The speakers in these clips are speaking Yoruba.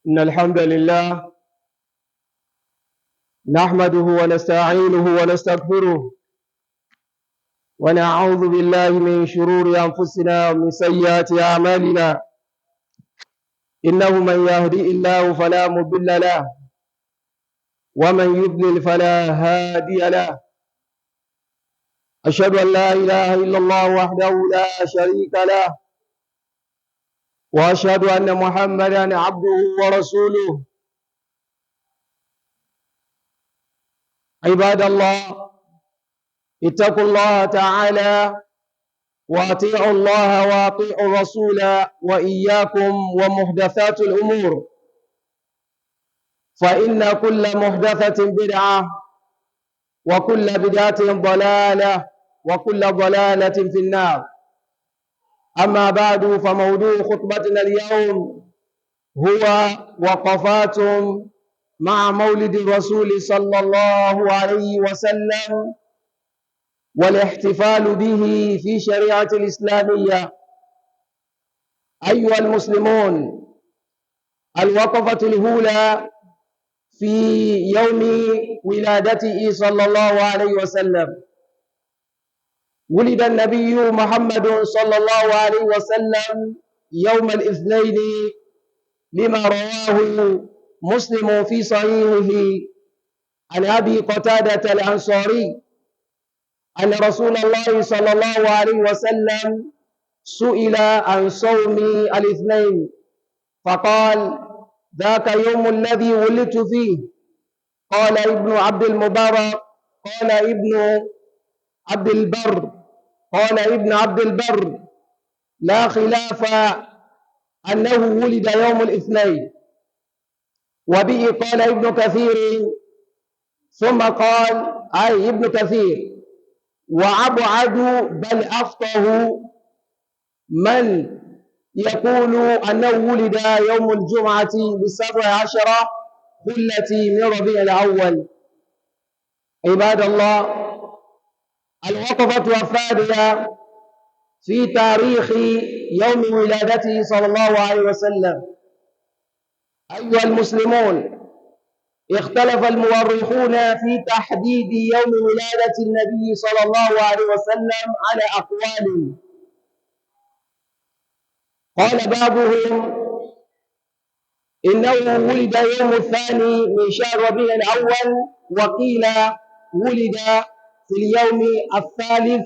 إن الحمد لله نحمده ونستعينه ونستغفره ونعوذ بالله من شرور أنفسنا ومن سيئات أعمالنا. إنه من يهدي الله فلا مضل له ومن يضلل فلا هادي له. أشهد أن لا إله إلا الله وحده لا شريك له، وأشهد أن محمدا عبده ورسوله. عباد الله، اتقوا الله تعالى وأطيعوا الله وأطيعوا الرسول وإياكم ومحدثات الأمور، فإن كل محدثة بدعة وكل بدعة ضلالة وكل ضلالة في النار. أما بعد، فموضوع خطبتنا اليوم هو وقفات مع مولد الرسول صلى الله عليه وسلم والاحتفال به في شريعة الإسلامية. أيها المسلمون، الوقفة الأولى في يوم ولادته صلى الله عليه وسلم. ولد النبي محمد صلى الله عليه وسلم يوم الاثنين، لما رواه مسلم في صحيحه عن أبي قتادة الأنصاري أن رسول الله صلى الله عليه وسلم سئل عن صوم الاثنين فقال: ذاك يوم الذي ولدت فيه. قال ابن عبد المبارك قال ابن عبد البر قال ابن عبد البر: لا خلاف أنه ولد يوم الاثنين. وبه قال ابن كثير، ثم قال أي ابن كثير: وأبعد بل أفقه من يقول أنه ولد يوم الجمعة ب17 خلة من ربيع الأول. عباد الله، الوقفة الثانية في تاريخ يوم ولادته صلى الله عليه وسلم. أيها المسلمون، اختلف المؤرخون في تحديد يوم ولادة النبي صلى الله عليه وسلم على أقوال. قال بعضهم إنه ولد يوم الثاني من شهر ربيع الأول، وقيل ولد في اليوم الثالث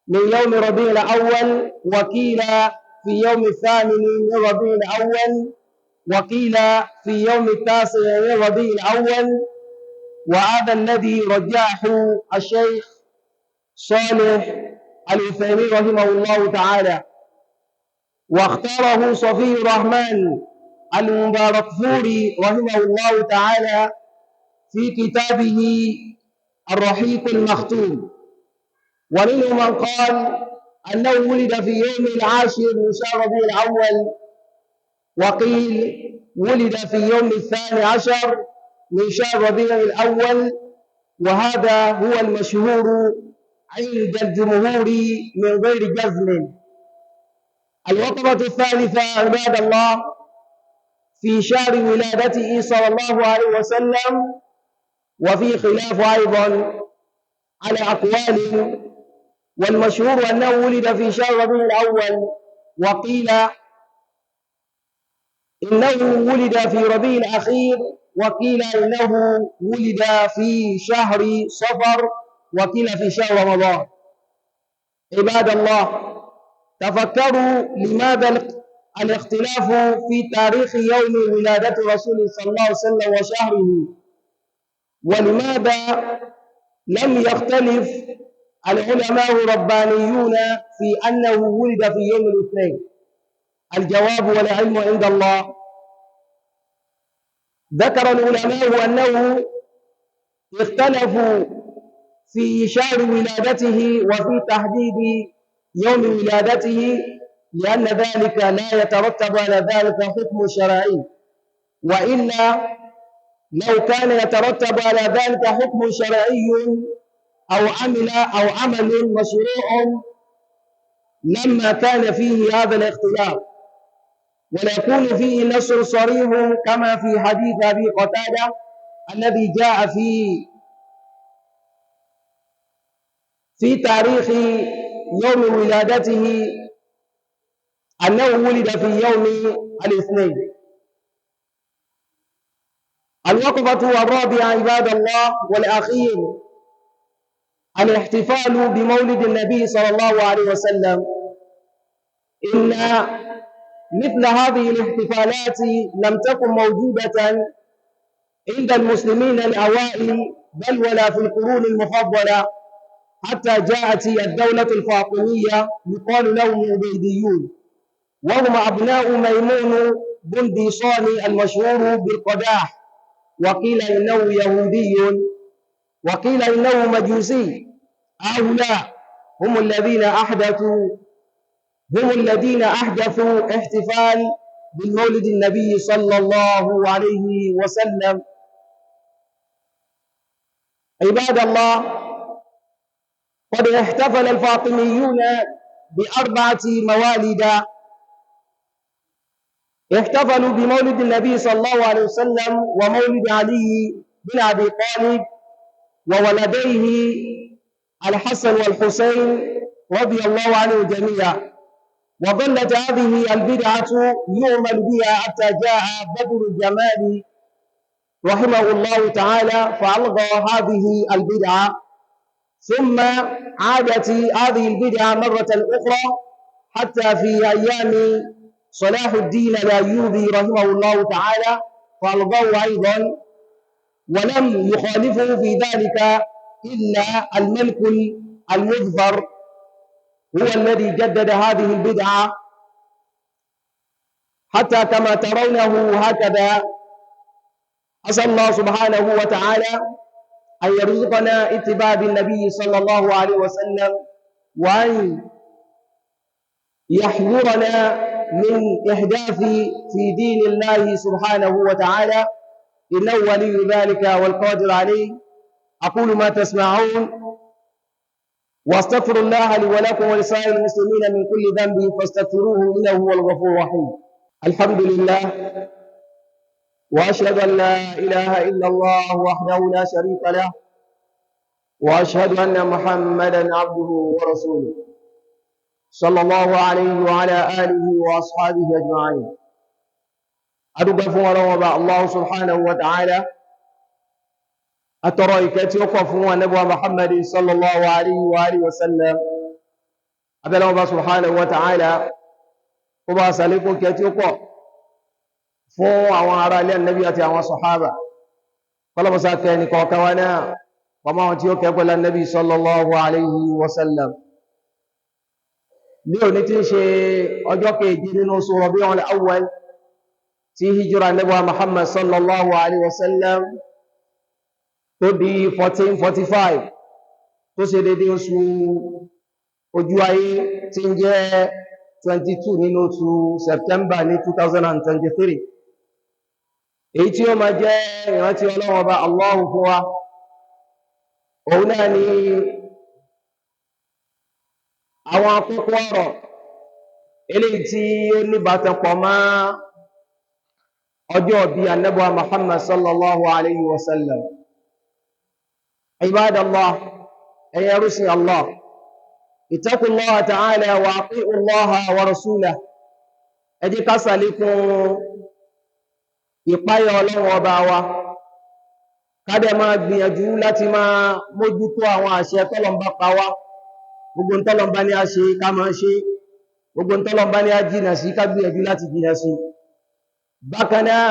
من يوم ربيع الأول، وقيل في يوم الثامن من ربيع الأول، وقيل في يوم التاسع من ربيع الأول. وهذا الذي رجحه الشيخ صالح العثيمين رحمه الله تعالى، واختاره صفي الرحمن المباركفوري رحمه الله تعالى في كتابه الرحيق المختوم. ومنهم من قال أنه ولد في يوم العاشر من شهر ربيع الأول، وقيل ولد في يوم ال12 من شهر ربيع الأول، وهذا هو المشهور عند الجمهور من غير جزم. الوقفة الثالثة عباد الله في شهر ولادته صلى الله عليه وسلم، وفي خلاف أيضا على أقوال، والمشهور أنه ولد في شهر ربيع الأول، وقيل إنه ولد في ربيع الأخير، وقيل إنه ولد في شهر صفر، وقيل في شهر رمضان. عباد الله، تفكروا لماذا الاختلاف في تاريخ يوم ولادة رسول صلى الله عليه وسلم وشهره، ولماذا لم يختلف العلماء الربانيون في أنه ولد في يوم الاثنين؟ الجواب والعلم عند الله. ذكر العلماء أنه اختلفوا في شهر ولادته وفي تحديد يوم ولادته، لأن ذلك لا يترتب على ذلك حكم شرعي، وإلا لو كان يترتب على ذلك حكم شرعي أو عمل مشروع لما كان فيه هذا الاختلاف. ولا يكون فيه نص صريح كما في حديث أبي قتادة الذي جاء في تاريخ يوم ولادته أنه ولد في يوم الاثنين. الوقفة الرابعة عباد الله والأخير الاحتفال بمولد النبي صلى الله عليه وسلم. إن مثل هذه الاحتفالات لم تكن موجودة عند المسلمين الأوائل بل ولا في القرون المفضلة حتى جاءت الدولة الفاطمية يقال لهم العبيديون، وهم أبناء ميمون بن ديصان المشهور بالقداح، وقيل إنه يهودي وقيل إنه مجوسي. هؤلاء هم الذين أحدثوا احتفال بالمولد النبي صلى الله عليه وسلم. عباد الله، قد احتفل الفاطميون بأربعة موالد. احتفلوا بمولد النبي صلى الله عليه وسلم ومولد علي بن أبي طالب وولديه الحسن والحسين رضي الله عنه جميعا. وظلت هذه البدعة يعمل بها حتى جاء بدر الجمال رحمه الله تعالى فألغى هذه البدعة، ثم عادت هذه البدعة مرة أخرى حتى في أيام صلاح الدين الأيوبي رحمه الله تعالى فألغوه أيضا، ولم يخالفه في ذلك إلا الملك المظفر هو الذي جدد هذه البدعة حتى كما ترونه هكذا. أسأل الله سبحانه وتعالى أن يرزقنا اتباع النبي صلى الله عليه وسلم، وأن يحذرنا من إحداث في دين الله سبحانه وتعالى، إنه ولي ذلك والقادر عليه. أقول ما تسمعون واستغفر الله لي ولكم ولسائر المسلمين من كل ذنب فاستغفروه إنه هو الغفور الرحيم. الحمد لله، وأشهد أن لا إله إلا الله وحده لا شريك له، وأشهد أن محمدا عبده ورسوله صلى الله عليه وعلى آله وأصحابه أجمعين. أدوكم ولو الله سبحانه وتعالى أترى كتوقفوا نبوة محمد صلى الله عليه وآله وسلم. أبدا الله سبحانه وتعالى وما سألكم كتوقف فو عوارى للنبي أتي صحابة فلما سأكني كوكوانا وما أتيوك يقول النبي صلى الله عليه وسلم. ní òní tí ń ṣe ọjọ́ kejì nínú oṣù Rabi'ul Awwal tí hijira Ànábì Muhammad sallallahu alaihi wasallam tó di 1445 tó ṣe dédé oṣù ojú ayé tí ń jẹ́ 22 nínú oṣù September ní 2023. èyí tí ó máa jẹ́ ìrántí Ọlọ́run Ọba Allah fún wa, òun náà ni àwọn akókó ọ̀rọ̀ eléyìí tí ó ní bàtàn pọ̀ mọ́ ọjọ́ bí Ànábì Muhammad sallallahu alayhi wa sallam. Ibadallah, ẹ̀yin ẹrúsìn Allah, ittaqullaha ta'ala wa ati'u Allaha wa rasulahu. ẹ jẹ́ ká ṣàlékún ìpáyà Ọlọ́run Ọba wa, ká dẹ̀ máa gbìyànjú láti máa mójútó àwọn àṣẹ tọ́lọ́run bá pa wá. Gbogbo ntọ́lọ́run bá ní a ṣe ká máa ṣe, gbogbo ntọ́lọ́run bá ní a jìnà sí ká gbìyànjú láti jìnà sí. Bákan náà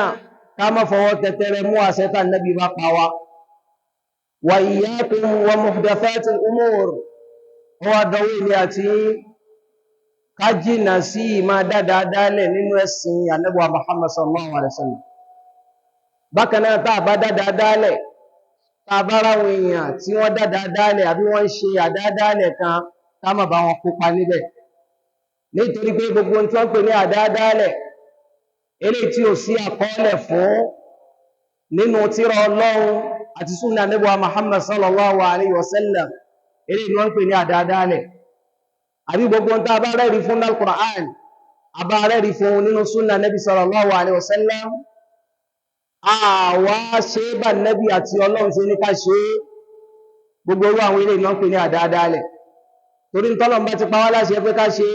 ká má fọwọ́ tẹ̀tẹ̀rẹ̀ mú àṣẹ tí Ànábì bá pa wá. Wa iyyakum wa muhdathatil umur, wọ́n wá dánwò ilé àti ká jìnà sí ìmá dáadáa dálẹ̀ nínú ẹ̀sìn Ànábì Muhammad sallallahu alaihi wasallam. Bákan náà tá bá dáadáa dálẹ̀, tàbára àwọn èèyàn tí wọ́n dáadáa àbí wọ́n ń ṣe àdáadáalẹ̀ kan, ká má bá wọn kópa níbẹ̀. Nítorí pé gbogbo tí wọ́n pè ní àdáadáalẹ̀ eléyìí tí ò sí àkọọ́lẹ̀ fún nínú tírà Ọlọ́run àti súnà Ànábì Muhammad sallallahu alaihi wasallam, eléyìí ni wọ́n pè ní àdáadáalẹ̀. Àbí gbogbo tá bá rẹ́rí fún Al-Qur'an abárẹ́ rí fún nínú súnà nẹ́bí sallallahu alaihi wasallam àwa ṣe bá nẹ́bí àti ọlọ́run ṣe ní ká ṣe gbogbo orú àwọn ilé ìná pè ní àdáadáalẹ̀ torí tọ́lọ̀n bá ti pa wá láṣẹ pé ká ṣe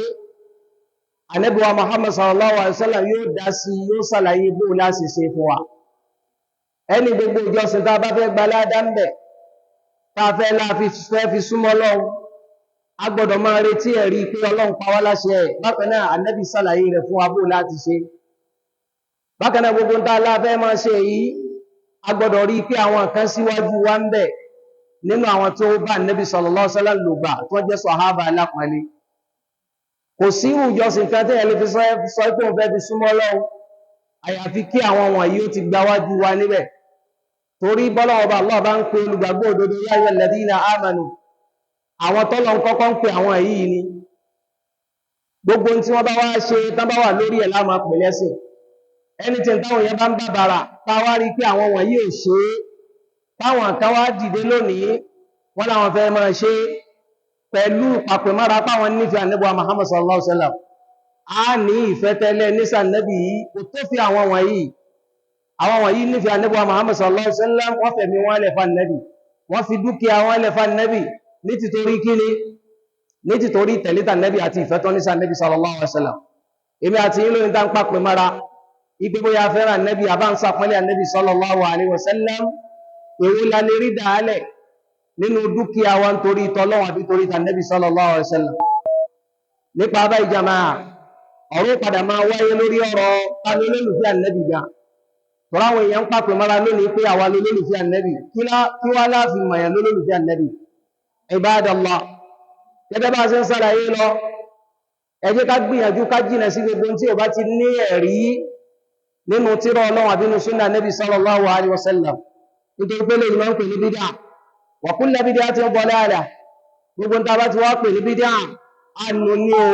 Ànábì wa Muhammad sallallahu alaihi wasallam yóò dá sí yóò ṣàlàyé bó láti ṣe fún wa ẹni gbogbo ìjọsìn tá bá fẹ́ gbaládá ń bẹ̀ tá fẹ́ fi súnmọ́ Ọlọ́run a gbọ́dọ̀ máa retí ẹ̀rí pé Ọlọ́run pa wá láṣẹ bákan náà Ànábì ṣàlàyé rẹ̀ fún wa bó láti ṣe bákan náà gbogbo tá la fẹ́ máa ṣe yìí a gbọ́dọ̀ rí pé àwọn kan síwájú wa ń bẹ̀ nínú àwọn tó bá Ànábì sallallahu alaihi wasallam lò gbà tó jẹ́ sàhábà alápọ̀nlé kò sí ìjọsìn kan tẹ́yẹ lè fi sọ pé òun fẹ́ fi súnmọ́ Ọlọ́run àyàfi kí àwọn wọ̀nyí ó ti gbáwájú wa níbẹ̀ torí bọ́lọ́wọ́ba Allah bá ń pe olùgbàgbọ́ òdodo ya ayyuhal ladhina amanu àwọn tọ́lọ ń kọ́kọ́ ń pe àwọn yìí ni gbogbo tí wọ́n bá wá ṣe tán bá wà lórí ẹ̀ láàmà pè lẹ́sìn ẹni tí táwọn yẹn bá ń bàbàrà táwá rí pé àwọn wọ̀nyí ò ṣe táwọn kan wá dìde lónìí wọ́n láwọn fẹ́ máa ṣe pẹ̀lú pàpẹ̀mára páwọn nífẹ̀ẹ́ Ànábì Muhammad sallallahu alaihi wasallam a ní ìfẹ́ tẹ́lẹ̀ nísà Ànábì yìí kò tó fi àwọn wọ̀nyí nífẹ̀ẹ́ Ànábì Muhammad sallallahu alaihi wasallam wọ́n fẹ̀mí wọn lẹ̀ fún Ànábì wọ́n fi dúkìá wọn lẹ̀ fún Ànábì ní títorí kíni ní títorí tẹ̀lẹ́tà Ànábì àti ìfẹ́ tọ́ nísà Ànábì sallallahu alaihi wasallam èmi àti yín lóyìn tá ń pàpẹ̀mára ipé bóyá fẹ́ràn Ànábì àbá ń sàpẹ́lẹ̀ Ànábì sallallahu alaihi wasallam èwo la lè rí dáálẹ̀ nínú dúkìá wa nítorí tọ́lọ́wọ́ àbí torí tànẹ́bì sallallahu alaihi wasallam nípa bá ìjàmà ọ̀rọ̀ padà máa wáyé lórí ọ̀rọ̀ alólólùfẹ́ Ànábì ga tọ́láwọ̀ èèyàn ń pàpẹ mara lónìí pé àwa lólólùfẹ́ Ànábì kí wá láàfin mọ̀yàn lólólùfẹ́ Ànábì Ibadallah gẹ́gẹ́ bá ṣe ń sàlàyé lọ ẹ jẹ́ ká gbìyànjú ká jìnà sí gbogbo tí ò bá ti ní ẹ̀rí nínú tírà Ọlọ́run àbí nínú súnà Ànábì sallallahu alaihi wasallam nítorí pé lè máa ń pè ní bídà wa kullu bid'atin dalalah gbogbo ta bá ti wá pè ní bídà ànú ní o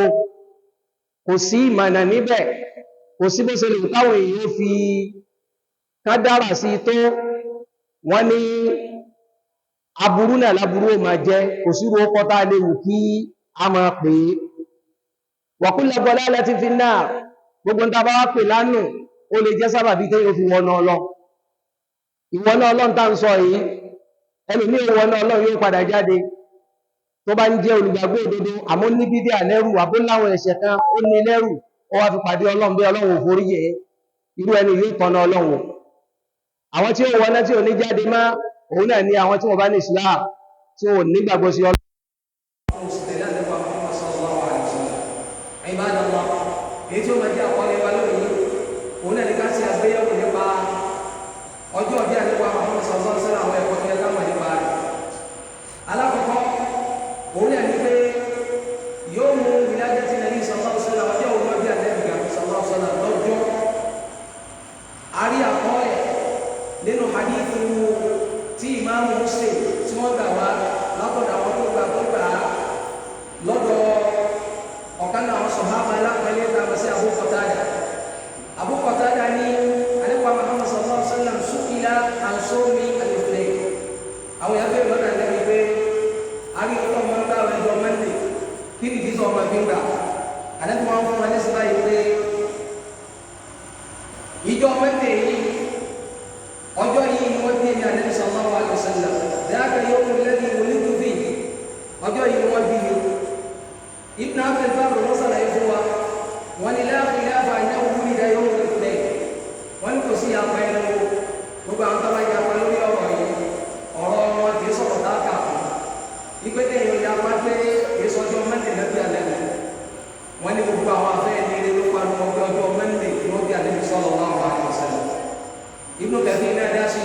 kò sí ìmọ̀nà níbẹ̀ kò sí bó ṣe lè táwọn èèyàn fi kádàrà sí tó wọ́n ní aburú náà láburú ó máa jẹ́ kò sí ro kọta léwu kí a máa pè é wa kullu dalalatin fin nar gbogbo ta bá wá pè lánù ó lè jẹ́ sábàbí tẹ́ yóò fi wọnà Ọlọ́run tá ń sọ yìí ẹlòmí ìwọ̀n Ọlọ́run yóò padà jáde tó bá ń jẹ́ olùgbàgbọ́ òdodo àmọ́ ní bídíà lẹ́rù àbúláwọn ẹ̀ṣẹ̀ kan ó ní lẹ́rù ó wá fi pàdé Ọlọ́run bí Ọlọ́run òforí yẹ irú ẹni yóò tọ́nà Ọlọ́run àwọn tí ó wọ́n náà tí ò ní jáde má òun náà ní àwọn tí wọ́n bá ní Islam tí wọ́n nígbàgbọ́ sí Ọlọ́run ọjọ́ ọdí àníwá Muhammad sallallahu alaihi wasallam àwọn ẹ̀kọ́ tí ẹgbẹ́ mọ̀ nípa rẹ̀ alákọ̀ọ́kọ́ òun ní ẹni pé yóò mú ìdájẹ́ tí nàbí sallallahu alaihi wasallam ọjọ́ òun ọdí ànẹ́bìgà sallallahu alaihi wasallam lọ́jọ́ àrí àkọọ́lẹ̀ nínú hadithu tí ìmáàmù Muslim tí wọ́n gbà wá látọ̀dọ̀ àwọn tó gbà lọ́dọ̀ ọ̀kan náà sọ̀hábà alápẹ̀lẹ́ tàbí sí Abu Qatada ní àníwá Muhammad sallallahu alaihi wasallam su'ila an sawmi al-ithnayn àwọn yàgbé lọ́nà lẹ́bi pé àrí ọlọ́mọ ń bá ọjọ́ Monday kí ni jísọ ọmọ fi ń gbà àdẹ́tí wọn fún wọn ní síbá yìí pé ìjọ Monday yìí ọjọ́ yìí ni wọ́n bí ní àdẹ́tí sallallahu alaihi wasallam dhaka yawmul ladhi wulidtu fihi ọjọ́ yìí wọ́n bí ní Ibn Abdul Barr ló sàlàyé fún wa wọn ni la khilafa annahu wulida yawmul ithnayn wọ́n kò sí apá ẹnu gbogbo àwọn tọ́lá ya apá lórí ọ̀rọ̀ yìí ọ̀rọ̀ wọn kìí sọ̀rọ̀ dáàkà ìpẹ́tẹ̀ yóò ya apá pé kìí sọ́jọ́ Monday lẹ́bí alẹ́ wọ́n ní gbogbo àwọn afẹ́ ẹni ilé ló pa lọ́wọ́ ọjọ́ Monday lọ́bí alẹ́ sallallahu alaihi wasallam Ibn Kathir náà dá sí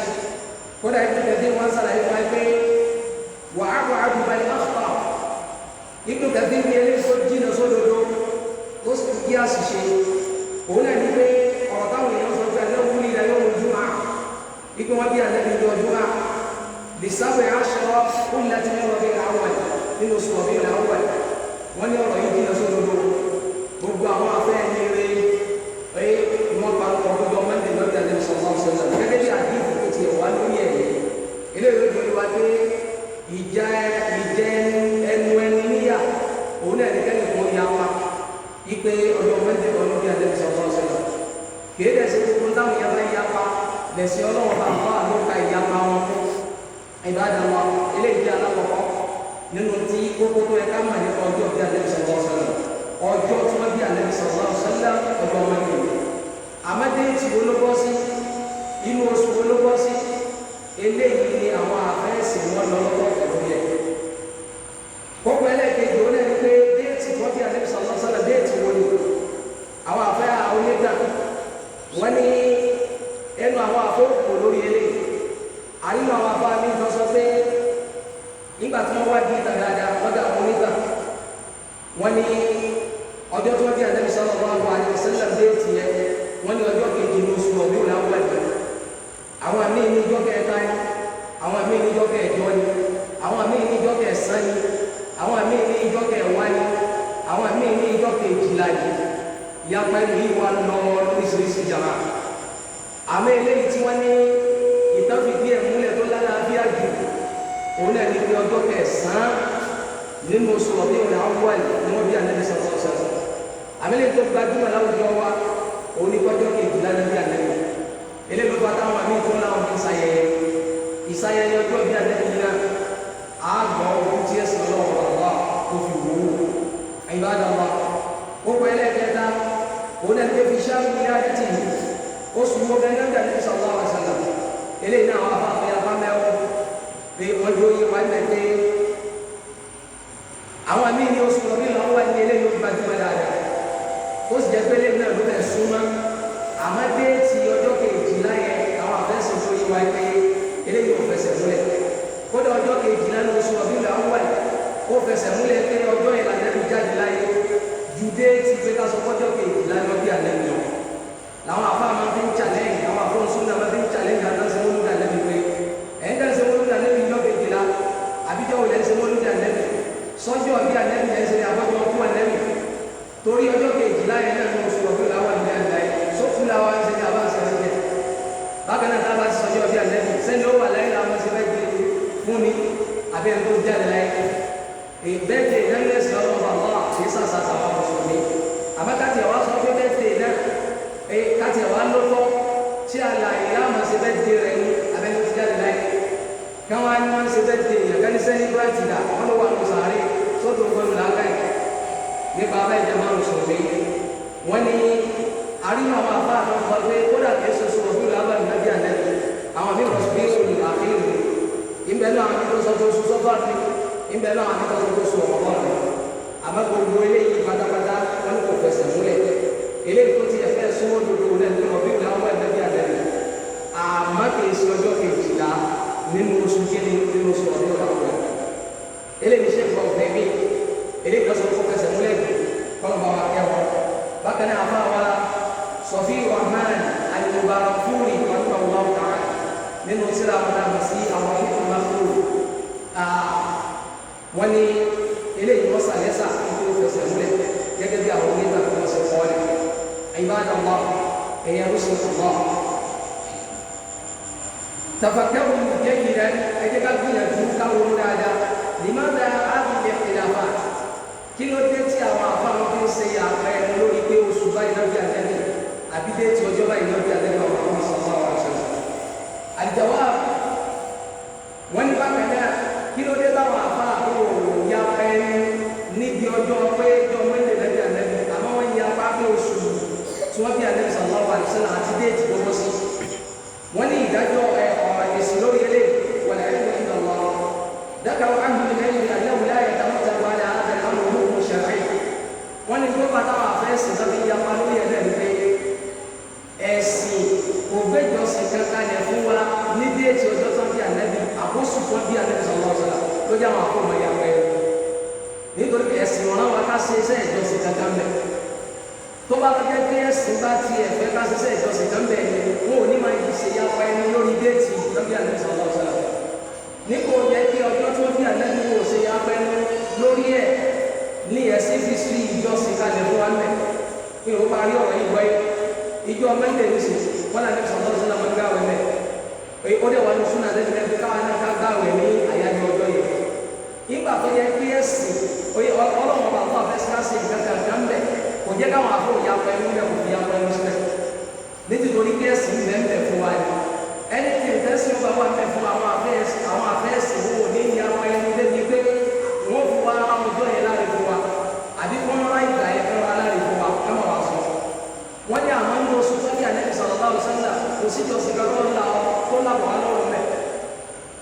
kódà Ibn Kathir wọ́n sàlàyé fún pé wà á wà á dùbà ní àfà Ibn Kathir ní ilé tó jìnà sódodo ó sì kí àṣìṣe òun náà ní pé ọ̀rọ̀ táwọn èèyàn sọ pé ẹ̀lẹ́ wúlì ilẹ̀ yóò rújú máa ipé wọ́n bí àlẹ́bí ní ọjọ́ máa lè sábẹ̀ aṣọ ó láti ní ọ̀rọ̀ bí àwọn nínú oṣù ọ̀bí ìlà ọ̀wẹ̀ wọ́n ní ọ̀rọ̀ yìí jìnà sódodo gbogbo àwọn afẹ́ ẹni rẹ̀ pé wọ́n pa ọ̀rọ̀ mẹ́rin lọ́dẹ̀ àlẹ́bí sọ̀rọ̀ sọ̀rọ̀ gẹ́gẹ́ bí àdínkù tó ti wà lórí ẹ̀ ilé ìwé tó wá pé ìjẹ ẹnu ẹni níyà òun náà ní kẹ́lẹ̀ fún ya wa ipe ọjọ́ mẹ́rin lẹ̀sìn ọlọ́run bá wà ló ka ìyapa wọn fún ìbádàn wa eléyìí alákọ̀ọ́kọ́ nínú tí kókó tó yẹ ká mà nípa ọjọ́ bí Ànábì sallallahu alaihi wasallam ọjọ́ tí wọ́n bí Ànábì sallallahu alaihi wasallam ọjọ́ wọn ni àmọ́dé tí wo ló bọ́ sí inú oṣù wo ló bọ́ sí eléyìí ni àwọn àfẹ́sì wọn lọ lọ́wọ́ pẹ̀lú yẹ kókó ẹlẹ́ẹ̀kejì ó lẹ́nu pé déètì wọ́n bí Ànábì sallallahu alaihi wasallam déètì wo ni àwọn àfẹ́ onígbà wọ́n ní ẹnu àwọn àfọ́kù lórí eléyìí àyínú àwọn afá mi lọ sọ pé nígbà tí wọ́n wá di ìta dáadáa lọ́dọ̀ àwọn onígbà wọ́n ní ọjọ́ tí wọ́n bí Ànábì sallallahu alaihi wasallam déètì yẹn wọ́n ní ọjọ́ kejì ní oṣù ọ̀bí òun àwọn ẹ̀jẹ̀ àwọn àmì ní ìjọ kẹta ni àwọn àmì ní ìjọ kẹjọ ni àwọn àmì ní ìjọ kẹsàn ni àwọn àmì ní ìjọ kẹwàá ni àwọn àmì ní ìjọ kejìlá ni ìyapa ìlú yìí wà lọ lóríṣiríṣi jàmá àmì eléyìí tí wọ́n ní ìtàn fìdí ẹ̀ múlẹ̀ tó lálàáfíà jù òun náà ní pé ọjọ́ kẹsàn-án nínú oṣù ọ̀bí òun àwọn wà ní wọ́n bí Ànábì sallallahu alaihi wasallam àmì eléyìí tó gbajúmọ̀ láwùjọ wa òun ní kọjọ́ kejìlá ní bí Ànábì eléyìí ló bá táwọn àmì tó láwọn fi ìsayẹyẹ ọjọ́ bí Ànábì náà àgbọ̀ ohun tí ẹ̀sìn ọlọ́wọ́ wà tó fi wò ó ibadallah ó pẹ́ ẹlẹ́kẹta òun náà ní fi ṣáà ní àdìtì oṣù wo gẹ́gẹ́ bí Ànábì sallallahu alaihi wasallam eléyìí náà wà fún àfihàn bámẹ́wọ́ pé wọ́n yóò yé wá ní pé àwọn àmì ní oṣù ọ̀bí lọ́wọ́ wá ní eléyìí ó gbajúmọ̀ dáadáa ó sì jẹ́ pé eléyìí náà ló fẹ́ súnmọ́ àmọ́ déètì ọjọ́ kejìlá yẹn àwọn àfẹ́sùn tó yé wá pé eléyìí ò fẹsẹ̀ múlẹ̀ kódà ọjọ́ kejìlá ní oṣù ọ̀bí lọ́wọ́ wá ó fẹsẹ̀ múlẹ̀ pé ọjọ́ yẹn l'Ànábì jáde láyé ju déètì pé ká sọ fọ́jọ́ kejìlá ní ọbí Ànábì lọ làwọn afá máa fi ń challenge àwọn afọ́nsún náà máa fi ń challenge àtàǹsẹ̀ wọn lórí Ànábì pé ẹ̀yìn tẹ̀sẹ̀ wọn lórí Ànábì ní ọbẹ̀ kejìlá àbíjọ́ wò lẹ́sẹ̀ wọn lórí Ànábì sọ́jọ́ ọbí Ànábì lẹ́sẹ̀ àbájọ́ ọkú Ànábì torí ọjọ́ kejìlá yẹn náà ní oṣù ọ̀bí làwọn àgbẹ̀ àgbà yẹn sókú làwọn àti ṣẹ́ni àbá ṣe ṣe bákan náà tábà ti sọ́jọ́ ọbí Ànábì sẹ́ni ó wà láyé làwọn ṣe fẹ́ gbé fún ni àbí ẹni tó jáde láyé bẹ́ẹ̀dẹ̀ ìdánilẹ́sì ọlọ́ọ̀bà lọ́wọ́ kì í sàṣàṣà wà mùsùlùmí àmọ́ káti ẹ̀wá sọ pé bẹ́ẹ̀dẹ̀ náà káti ẹ̀wá lọ́tọ́ tí àlàyé láwọn ṣe bẹ́ẹ̀dẹ̀ rẹ̀ ní abẹ́ni tó jáde láyé káwọn á ní wọ́n ṣe bẹ́ẹ̀dẹ̀ ìyàgání sẹ́ni bíráìtì dà wọ́n ló wà lọ́sàárẹ̀ sọ́dọ̀ gbọ́dọ̀ lágbàá nípa abẹ́ ìjọba mùsùlùmí wọ́n ní àríwá àwọn afá àwọn ọkọ̀ pé kódà kìí ṣoṣo ọdún lábàá ìnábí Ànábì àwọn mí rọ̀ sí oṣù àfihàn ìbẹ̀ náà àwọn tó sọ tó oṣù sọ́fà ní ìbẹ̀ náà àwọn tó sọ tó oṣù ọ̀pọ̀ rẹ̀ àmọ́ gbogbo eléyìí pátápátá wọn ní kò fẹsẹ̀ múlẹ̀ eléyìí tó ti ẹ̀fẹ́ súnmọ́ dodo náà ní ọbí lábàá ìnábí Ànábì àmọ́ kìí ṣe ọjọ́ kejìlá nínú oṣù kíni nínú oṣù ọdún láwùjọ eléyìí ṣe fọ ọ̀fẹ́ mi eléyìí lọ́sọ̀ tó fẹsẹ̀ múlẹ̀ kọ́nà bá wa kẹwàá bákan náà afá wa Safi Rahman al-Mubarakfuri rahimahullahu ta'ala nínú síra wọn dàgbà sí àwọn ìlú máfúrú wọn ní eléyìí wọ́n sàlẹ́sà tó fẹsẹ̀ múlẹ̀ gẹ́gẹ́ bí àwọn onígbà tó wọ́n ṣe kọ́ ọ́ ibadallah ẹ̀yẹ rusulullah tafakkaru jayyidan ẹ̀jẹ̀ ká gbìyànjú káwọn dáadáa limadha hadhihi al-khilafat kí ló dé tí àwọn afáwọn fi ń ṣe àpẹẹrẹ lórí pé oṣù báyìí náà bí Ànábì àbí dé tí ọjọ́ báyìí náà bí Ànábì àwọn ọmọ sallallahu alaihi wasallam al-jawab wọn ní bákan náà kí ló dé táwọn afáàkó ya pẹ́ẹ́rẹ́ níbi ọjọ́ pé ọjọ́ mẹ́lẹ̀ náà bí Ànábì àmọ́ wọ́n ya pápẹ́ oṣù tí wọ́n bí Ànábì sallallahu alaihi wasallam àti déètì gbogbo sí wọ́n ní ìdájọ́ ọ̀rọ̀ èsì lórí eléyìí wal ilmu inda Allah dákàrọ̀ áhùn ilẹ̀ àyẹ̀wò láyé tàmọ́tà wà ní àádọ́ àwọn olóògùn ṣẹ̀ráì wọ́n ní tó bá táwọn àfẹ́sì lọ́bí yapa lórí ẹ̀rẹ́ pé ẹ̀sìn ògbéjọsìn kankan yẹn fún wa ní déètì ọjọ́ tó ń bí Ànábì àkóso tó ń bí Ànábì sallallahu alaihi wasallam ló jẹ́ àwọn àkómọ yapa ẹ̀ nítorí pé ẹ̀sìn ọ̀ràn wa ká ṣe iṣẹ́ ìjọsìn kankan bẹ̀ tó bá lọ́jọ́ pé ẹ̀sìn bá ti ẹ̀fẹ́ ká ṣe iṣẹ́ ìjọsìn kan bẹ̀ wọn ò ní máa ṣe yapa ẹni lórí déètì tó ń bí Ànábì sallallahu alaihi wasallam nígbà ó yẹ kí ọjọ́ tó bí Ànábì wò ṣe ya pẹ́ẹ́nu lórí ẹ̀ ní ẹ̀sìn fi sí ìjọsìn kalẹ̀ fún wa mẹ́ kí o parí ọ̀rọ̀ yìí wáyé ìjọ mẹ́tẹ̀ ní sèse wọn náà ní sọ̀tọ́ sí náà máa ń gáwé mẹ́ ó dẹ̀ wà ní súnà lẹ́sìn lẹ́sìn káwọn náà ká gáwé ní àyájọ́ ọjọ́ yìí nígbà tó yẹ kí ẹ̀sìn ọlọ́run bá fún àfẹ́síkásì ìgbàgbà kan bẹ̀ kò jẹ́ káwọn àfọ ya pẹ́ẹ́nu bẹ̀ kò fi ya pẹ́ẹ́nu sílẹ̀ nítorí kí ẹ̀sìn bẹ́ẹ̀ fún kò sí ìjọsìn kan tó lábọ̀ wá lọ́rùn mẹ́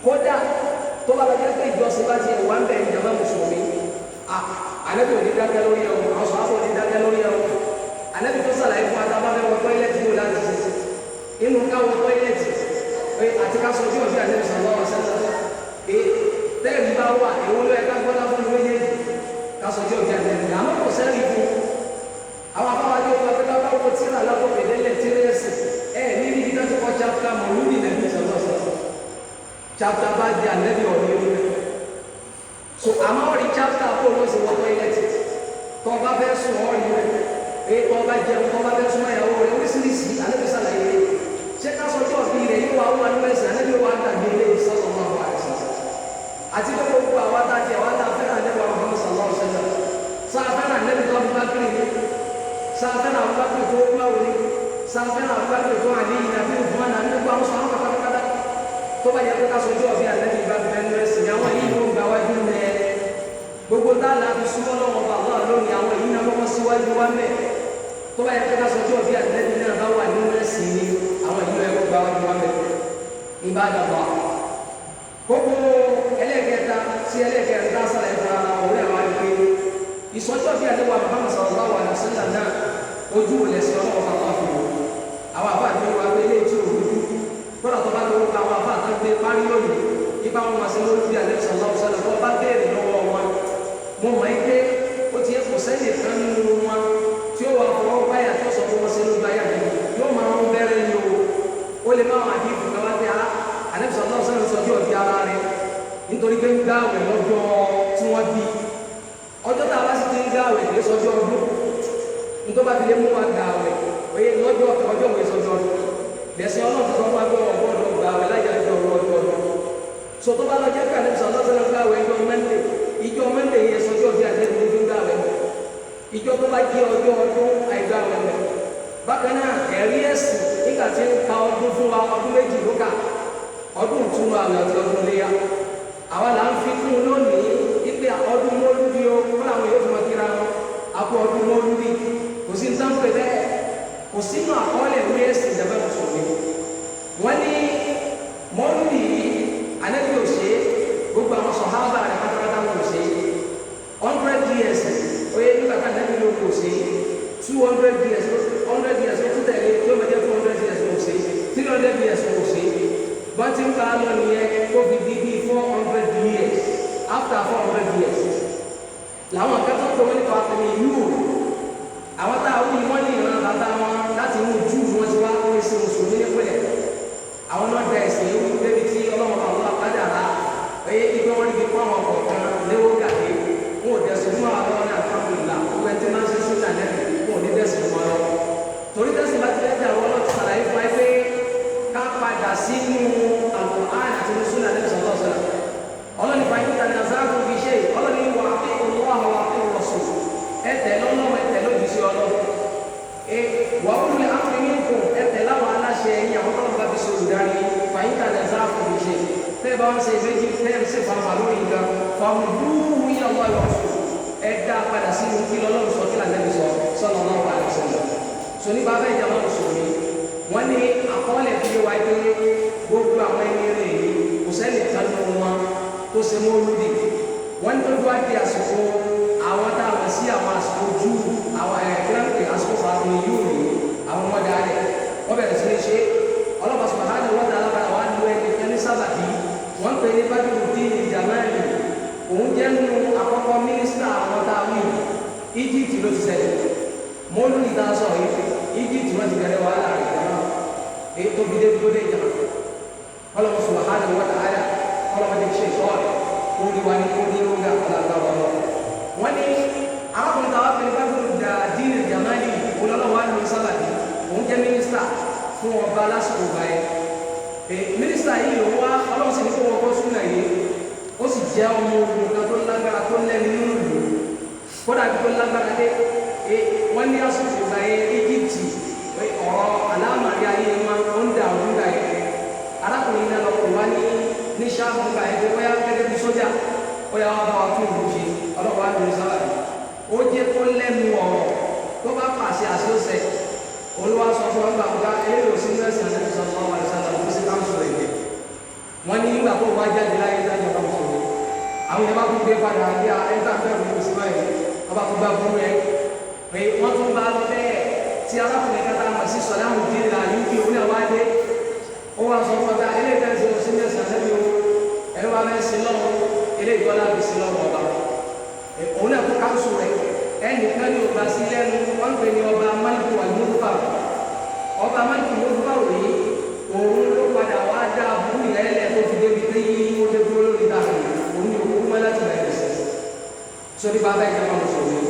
kódà tó bá lọ jẹ́ pé ìjọsìn bá ti wà ń bẹ̀ ìjọba mùsùlùmí ànábì ò ní dákẹ́ lórí ẹ̀rọ àwọn sọ̀rọ̀ ò ní dákẹ́ lórí ẹ̀rọ ànábì tó sàlàyé fún adábáfẹ́ wọ tọ́ílẹ̀tì ní láti ṣe inú káwọ tọ́ílẹ̀tì àti ká sọ bí ọ̀bí ànábì sọ̀rọ̀ ọ̀sẹ̀ tẹ́ẹ̀rí bá wà èwo ló yẹ ká gbọ́dá fún méjèèjì ká sọ bí ọ̀bí ànábì àmọ́ kò sẹ́rí fún àwọn afáwájú ọba pé ká bá wọ tíra lábọ̀ pẹ̀lẹ́lẹ̀ tírẹ́sì ní ibi tó ti kọ́ chapter mọ̀lúdì nàbí sọ̀rọ̀ chapter bá di ànábì ọ̀rọ̀ yẹn lórí so àmọ́ ọ̀rí chapter kó ló sì wọ tọ́ílẹ̀tì tó bá fẹ́ sùn ọ̀rí rẹ̀ tó bá jẹun tó bá fẹ́ sùn ìyàwó rẹ̀ oríṣiríṣi ànábì sàlàyé rẹ̀ ṣé ká sọ tí ọ̀bí rẹ̀ yóò wá wà ní ẹ̀sìn ànábì wà dàgbé ilé ìsọ̀rọ̀ máa wà ẹ̀sìn àti pé gbogbo àwọn àtàjẹ àwọn àtàfẹ́ràn ànábì wà Muhammad sallallahu alaihi wasallam sáfẹ́ràn ànábì tó bá kiri ní sáfẹ́ràn àwọn bá kiri tó gbáwò ní sáfẹ́ràn àwọn bá kiri tó àlẹ́ yìí nàbí òfin àná nígbà àwọn sọ̀rọ̀ kàkàkàkà tó bá yẹ kó ká sọ tí ọ̀bí ànábì bá fi ẹnu ẹ̀sìn àwọn yìí ló ń gbà wájú mẹ́ gbogbo dáàlà fi súnmọ́ lọ́wọ́ bàbá lónìí àwọn yìí náà lọ́wọ́ síwájú wá mẹ́ tó bá yẹ kó ká sọ tí ọ̀bí ànábì náà bá wà nínú ẹ̀sìn ni àwọn yìí lọ́wọ́ gbà wájú wá mẹ́ ìbádàbọ̀ gbogbo ẹlẹ́gẹ̀ẹ́ta sí ẹlẹ́gẹ̀ẹ́ta sálẹ̀ ìfara òun ẹ̀rọ àdìgbé ìsọjọ́ bí àdéhùn Muhammad sallallahu alaihi wasallam náà ojú ò lẹ̀sìn ọlọ́wọ́ bàbá fún wọn àwọn àbá àdéhùn wa gbé ilé tí ò rújú kọ́nà tó bá lówó ká àwọn àbá àtàgbé parí lónìí ipa wọn wá sí lórí bí àdéhùn sallallahu alaihi wasallam tó bá béèrè lọ́wọ́ wọn mo mọ̀ ẹ́ pé ó ti kò sẹ́yìn kan nínú wọn tí ó wà fọwọ́ báyà tó sọ fún wọn sí lórí báyà yóò máa ń bẹ̀rẹ̀ ní o lè má wọn àdéhùn kan wá pé àdéhùn sallallahu alaihi wasallam sọjú ọ̀dí ara rẹ̀ nítorí pé ń gbá àwẹ̀ lọ́jọ́ tí wọ́n bí ọjọ́ tá a bá sì ti ń gbá àwẹ̀ lè sọjọ́ ọdún nítorí bá fi lè mú wa gbà àwẹ̀ oye lọ́jọ́ ọjọ́ òwe sọjọ́ ọdún lẹ́sìn ọlọ́run tó sọ fún wa pé wọ́n gbọ́dọ̀ gbà àwẹ̀ láyé ọjọ́ ọdún so tó bá lọ jẹ́ pé àdéhùn sallallahu alaihi wasallam gbá àwẹ̀ ìjọ mẹ́ndé yẹn sọjọ́ bí àdéhùn ní fi ń gbá àwẹ̀ ìjọ tó bá jẹ́ ọjọ́ ọdún àìgbà àwẹ̀ bákan náà ẹ̀rí ẹ̀sìn nígbà tí ń ka ọdún fún wa ọdún méjì ló kà ọdún ìtúnu àwẹ̀ àti ọdún léyà àwa là ń fi kún lónìí ipe ọdún mọ́lúdì o fún àwọn yóò fún ọkìra wọn àpò ọdún mọ́lúdì kò sí ní sáńpẹ̀ bẹ́ẹ̀ kò sínú àkọọ́lẹ̀ ìwé ẹ̀sìn ìjọba mùsùlùmí wọ́n ní mọ́lúdì yìí Ànábì ò ṣe gbogbo àwọn sọ̀hábà rẹ̀ pátápátá wọn ò ṣe 100 years oye nígbà tá Ànábì ló kò ṣe 200 years 100 years ó tún tẹ̀lé tí ó mẹ́jẹ́ 200 years ó ṣe 300 years ó ṣe bọ́n ti ń bá a lọ nìyẹn kó fi di bíi 400 years after 400 years làwọn akẹ́kọ̀ọ́ tó wọ́n nípa àtẹ̀lé yúù àwọn tá a wí wọ́n ní ìran bàbá wọn láti inú júù wọn ti wá pé sí mùsùlùmí nípìnlẹ̀ àwọn náà da ẹ̀sìn ewu débi tí ọlọ́wọ́n bá wọn padà rà ẹ̀yẹ ibi wọn níbi kó àwọn ọ̀kan léwó gàdé wọn ò dẹ̀sùn fún àwọn ọlọ́wọ́n ní àtàkùnlá wọn ẹni tí máa ń ṣe sójà lẹ́nu wọn ò ní dẹ̀sùn fún wọn lọ torí dẹ̀sùn bá ti lẹ́jà wọn lọ ti sàlàyé fún ẹ pé ká padà sínú Al-Qur'an àti Sunnah Nabi sallallahu alaihi wasallam ọlọ́ni fa yín tani azáàtò fi ṣe ọlọ́ni wà á pé olúwa wà á pé Rasul ẹ̀tẹ̀ lọ́lọ́wọ́ ẹ̀tẹ̀ lójú sí ọlọ́run wà ó lulẹ̀ ápè ní kò ẹ̀tẹ̀ láwọn aláṣẹ ẹ̀yìn àwọn tọ́lọ́ bá fi ṣe olùdarí fa yín tani azáàtò fi ṣe tẹ́ẹ̀ bá wọn ṣe méjì tẹ́ẹ̀ ṣe fàmà lórí nǹkan fàmù dúró yíyá wà lọ ẹ̀dá padà sínú kí lọ́lọ́run sọ kí lànà sọ sallallahu alaihi wasallam sọ ní bàbá ìjàmbá mùsùlùmí wọ́n ní àkọọ́lẹ̀ fi wá pé gbogbo àwọn ẹni rẹ̀ kò sẹ́ni kanú wọn tó ṣe mọ́ lódì wọ́n tó dúwá di àsìkò àwọn táwọn sí àwọn àsìkò jù àwọn ẹ̀kẹ́rẹ́pẹ̀ àsìkò fàáfin yóò rí àwọn ọmọdé rẹ̀ wọ́n bẹ̀rẹ̀ sí ní ṣe ọlọ́pàá subhanahu wa ta'ala wà ní ẹni ẹni sábàbí wọ́n pè ní Badruddin Jamali òun jẹ́ nínú àkọ́kọ́ mínísítà àwọn táwọn Egypt ló ti ṣẹlẹ̀ mọ́lú ìdásọ̀ Egypt wọ́n ti bẹ̀rẹ̀ wàhálà rẹ̀ jama èyí tó bí débi tó dé jama ọlọ́pàá subhanahu wa ta'ala ọlọ́pàá ti ṣe sọ́ọ̀rọ̀ kóni wa ni kóni ló ń ga ọ̀làgbà wọn lọ. wọ́n ní arákùnrin tàwa fẹ́ Badruddin Jamali olólùwà ní sábàbí òun jẹ́ mínísítà fún ọba lásìkò báyẹn. mínísítà yìí ló wá ọlọ́run sì ní kó wọ́n kọ́ súnà yìí ó sì jẹ́ ọmọ ogun kan tó lágbára tó lẹ́nu nínú ìlú kódà tó lágbára dé wọ́n ní àsìkò báyẹn Egypt ọ̀rọ̀ alámàrí ayé wọn ń dà ọdún báyẹn arákùnrin náà lọ kó wá ní sáàmù nípa ẹgbẹ́ wáyà gẹ́gẹ́ bí sójà wáyà wà bá wa tún ìlú ṣe ọlọ́pàá lórí sábàbí ó jẹ́ kó lẹ́nu ọ̀rọ̀ tó bá pàṣẹ àṣìṣe olúwa sọ fún gbà gba eré òsínú ẹ̀sìn àti ìsọ̀rọ̀ àwọn àìsàn àwọn òsì káńsù rẹ̀ yẹ wọ́n ní ìgbà tó wá jáde láyé dájọ́ bá sọ àwọn yẹn bá tún gbé padà bí i ẹ̀ńtà bẹ́ẹ̀ fún òsì báyìí wọ́n bá tún gbà fún rẹ̀ pé wọ́n tún bá lọ bẹ́ẹ̀ tí arákùnrin kẹta mọ̀ sí sọ̀dá àwọn òdì rà yìí kí òun náà wá dé ó wá sọ fún ọ̀gá eléyìí tẹ́ ṣe òsínú ẹ̀sìn àti ẹ̀rọ wa bẹ́ẹ̀ sí lọ́wọ́ eléyìí tọ́lá fi sí lọ́wọ́ ọba òun náà tó káńsù rẹ̀ ẹnìkan ní ògbà sí lẹ́nu wọ́n ń pè ní ọba Málíkù àlùmọ́tòfà ọba Málíkù àlùmọ́tòfà rè é òun ló padà wá dá abúlé yẹn lẹ̀ tó fi débi tí ó dé dúró lórí dàgbà òun ní òkú mọ́ láti bẹ̀rẹ̀ sí sórí bàbá ìjọba mùsùlùmí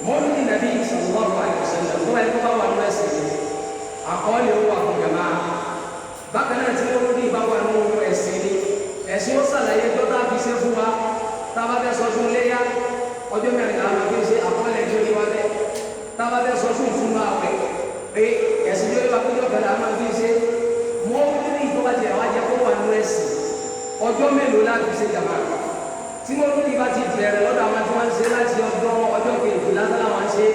mọ́lú ní nàbí sallallahu alaihi wasallam tó wáyé tó bá wà ní ẹ̀sìn àkọọ́lẹ̀ owó àkọ́jọba bákan náà tí wọ́n ní ìbáwá ní ohun ẹ̀sìn ni ẹ̀sìn ó sàlàyé tó tá a fi ṣe fún wa táwa fẹ́ sọ fún léyà ọjọ́ mẹ́rin làwọn fi ṣe àkọọ́lẹ̀ tó yé wa bẹ́ táwa fẹ́ sọ fún ìtumọ̀ àwẹ̀ pé ẹ̀sìn tó yé wa péjọ bẹ̀rẹ̀ àwọn fi ṣe mọ́ ní ìtọ́ba jẹ́ wá jẹ́ kó wà ní ẹ̀sìn ọjọ́ mélòó láti ṣe jàmá tí mo ní ìbá ti bẹ̀rẹ̀ lọ́dọ̀ àwọn tí wọ́n ń ṣe láti ọjọ́ kejì lásán làwọn ṣe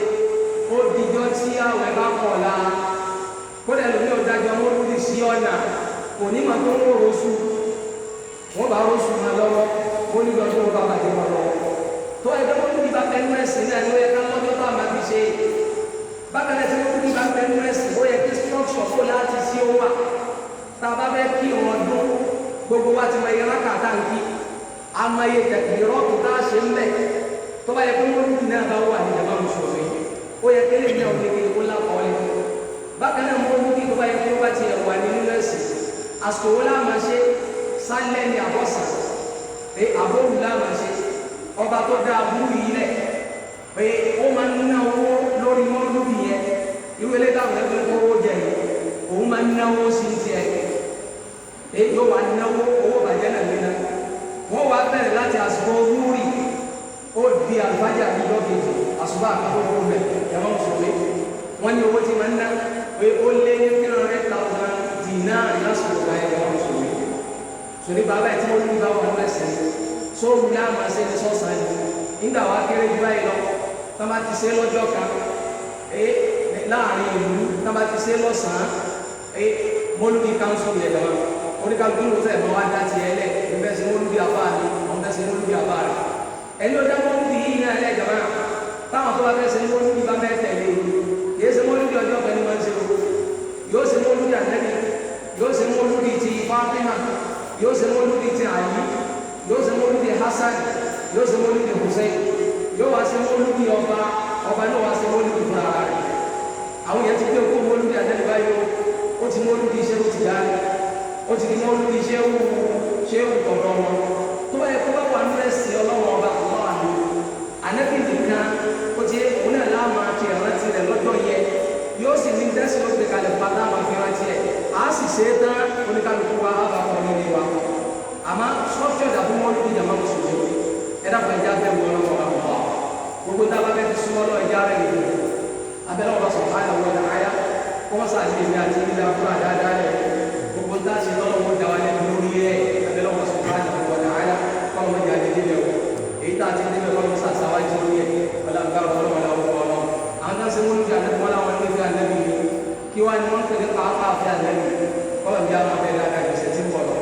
ó dijọ́ tí àwẹ̀ bá kọ̀ la kódà lómi ọ̀dájọ́ mọ́ lórí sí ọ̀nà onímọ̀ tó ń wò rọ́ṣù wọ́n bá rọ́ṣù máa lọ́wọ́ ó ní lọ́jọ́ wọn bá bàjẹ́ wọn lọ́wọ́ tó ẹgbẹ́ wọn níbi bá fẹ́ẹ́ mẹ́sìn náà ló yẹ ká lọ́jọ́ tó àmà fi ṣe bákan náà tí wọ́n níbi bá fẹ́ẹ́ mẹ́sìn ó yẹ kí structure kó láti sí ó wà tá a bá fẹ́ kí ọdún gbogbo wa ti mọ iye rákàtà ń kí àmọ́ iye tẹ̀kìrọ́ọ̀tù tá a ṣe ń bẹ̀ tó bá yẹ kó wọ́n níbi náà bá wà ní ìjọba mùsùlùmí ó yẹ kí lè ní ọ̀gbìn kí ó lápọ̀ọ́lẹ̀ bákan náà mo ní tó bá yẹ kó bá ti wà nínú ẹ̀sìn àsìkò wo láàmà ṣe sálẹ̀ ní àbọ̀sà pé àbóhùn láàmà ṣe ọba tó dá abúrú yìí lẹ̀ pé ó máa ń ná owó lórí mọ́lúbì yẹn irú ilé táwọn ẹgbẹ́ owó jẹ yìí òun máa ń náwó sí tiẹ̀ pé yóò wá náwó owó bàjẹ́ náà lé náà wọ́n wá bẹ̀rẹ̀ láti àsìkò wúrì ó di àlùfájà ní lọ́kejì àsùbá àkókò rẹ̀ ẹ̀wọ̀n sọ̀rọ̀ wọ́n ní owó tí máa ń ná pé ó lé ní 300,000 dinar lásìkò ká ẹ̀wọ̀n sọ̀rọ̀ sọ̀rọ̀ bàbá ẹ̀ tí wọ́n ní bá wọn lẹ́sẹ̀ sóòrùn ní àmà ṣe ní sọ́sàn yìí nígbà wá kéré jù báyìí lọ tá bá ti ṣe lọ́jọ́ kan láàrin ìlú tá bá ti ṣe lọ́sàn-án mọ́lúbí káńsù yẹn lọ́wọ́ oníkàlùkù ló tẹ̀ mọ́ wá dá ti ẹlẹ́ ìfẹ́ sí mọ́lúbí àbá mi ọ̀fẹ́ sí mọ́lúbí àbá rẹ̀ ẹni ó dá mọ́lúbí yìí ní alẹ́ ìjọba táwọn tó bá fẹ́ ṣe mọ́lúbí bá fẹ́ tẹ̀lé yìí ṣe mọ́lúbí ọjọ́ kan ní wọ́n ṣe o yóò ṣe mọ́lúbí àtẹ́bí yóò ṣe mọ́lúbí ti Fátímà yóò ṣe mọ́lúbí ti Àlí yóò ṣe mọ́lúdì Hasan yóò ṣe mọ́lúdì Hussein yóò wá ṣe mọ́lúdì ọba náà wá ṣe mọ́lúdì fún ara rẹ̀ àwọn yẹn ti gbé okó mọ́lúdì àtẹ́lẹ́bá yóò ó ti mọ́lúdì Ṣéhù Tìjàní ó ti di mọ́lúdì Ṣéhù tọ̀dọ̀ wọn tó bá yẹ kó bá wà ní ẹ̀sìn ọlọ́wọ́ ọba àwọn àlè ànẹ́bí nìkan ó ti òun náà láàmú àti ìrántí rẹ̀ lọ́jọ́ yẹ yóò sì ní dẹ́sí ó gbé kalẹ̀ pátá máa fi rántí ẹ̀ á sì ṣe é tán oníkálukú wa á bá kọ́ nílé wa àmọ́ sọ́fíọ̀ dàbí wọ́n lórí ìjàmbá mùsùlùmí ẹ̀dá kan ẹja bẹ́ẹ̀ wọ́n lọ́wọ́ àwọn ọ̀pá gbogbo tá a bá bẹ́ẹ̀ ti súnmọ́ lọ ẹja rẹ̀ nìyí abẹ́rẹ́ ọba sọ̀rọ̀ ayà wọ́n ayá kó wọ́n sáà ṣe àti ìlà fún àdáadáa rẹ̀ gbogbo tá a ṣe lọ́wọ́ wọn dà wá lẹ́nu lórí ẹ̀ abẹ́rẹ́ ọba sọ̀rọ̀ ayà wọ́n ayá kọ́ wọn jà lé nílẹ̀ o èyí tá a ti nílẹ̀ wọn sà sáwájú lórí ẹ̀ wọ́n làǹkà wọn wọn làwọn wọn lọ àwọn tá a ṣe wọn lórí àná wọn làwọn ní fi ànábì kí wọ́n ní wọ́n pèlè pàápàá fi ànábì kọ́ wọn bí àwọn abẹ́rẹ́ àdájọ́ ṣe ti ń bọ̀ lọ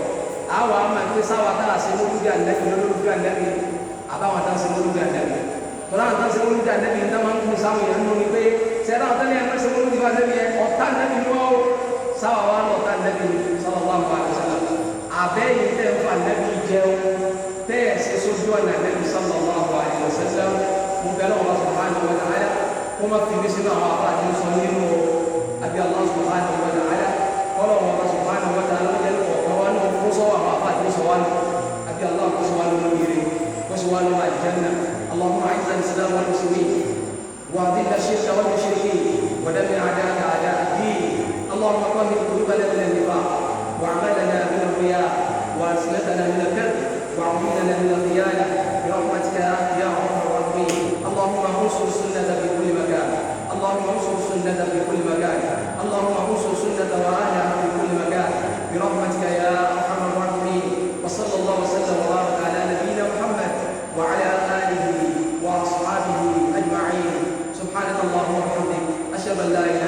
awa ama ti sawa ta se mo luga ndabi no luga ndabi aba wa ta se mo luga ndabi tora ta se mo luga ndabi nda man ku sawo ya no ni pe se ra ta ni ma se mo luga ndabi e o ta ndabi no sawa wa no ta ndabi sallallahu alaihi wasallam abe yi te fa ndabi je o te se so jo na ndabi sallallahu alaihi wasallam mo bela Allah subhanahu wa ta'ala kuma fi misna wa fa ni so ni mo abi Allah subhanahu wa ta'ala qala Allah subhanahu wa ta'ala سوال أبي الله سوال المنيرين وسوال الجنة اللهم أعز الإسلام والمسلمين وأذل الشرك والمشركين ودمر أعداءك أعداء الدين اللهم طهر قلوبنا من النفاق وأعمالنا من الرياء وألسنتنا من الكذب وعيوننا من الخيانة برحمتك يا أرحم الراحمين اللهم انصر السنة في كل مكان اللهم انصر السنة في كل مكان اللهم انصر السنة وأهلها في كل مكان برحمتك يا أرحم الراحمين وصلى الله وسلم وبارك على نبينا محمد وعلى آله وأصحابه أجمعين سبحانك اللهم وبحمدك أشهد أن لا إله